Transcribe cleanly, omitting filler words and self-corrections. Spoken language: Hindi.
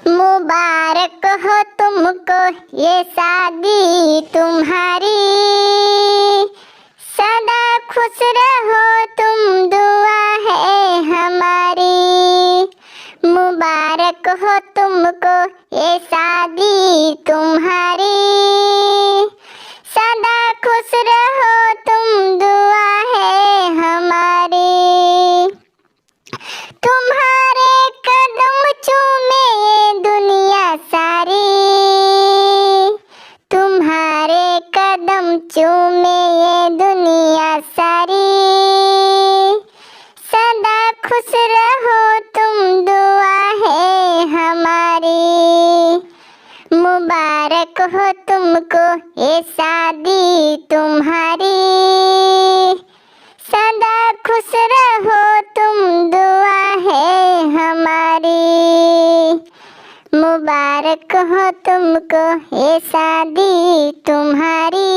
मुबारक हो तुमको ये शादी तुम्हारी, सदा खुश रहो तुम दुआ है हमारी। मुबारक हो तुमको ये शादी तुम्हारी, सदा खुश रहो तुम दुआ है हमारी। तुम्हारे कदम चूमे ये दुनिया सारी, तुम्हारे कदम चूमे ये दुनिया सारी, सदा खुश रहो तुम दुआ है हमारी। मुबारक हो तुमको ये शादी तुम्हारी, सदा खुश रहो तुम दुआ है हमारी। मुबारक हो तुमको ये शादी तुम्हारी,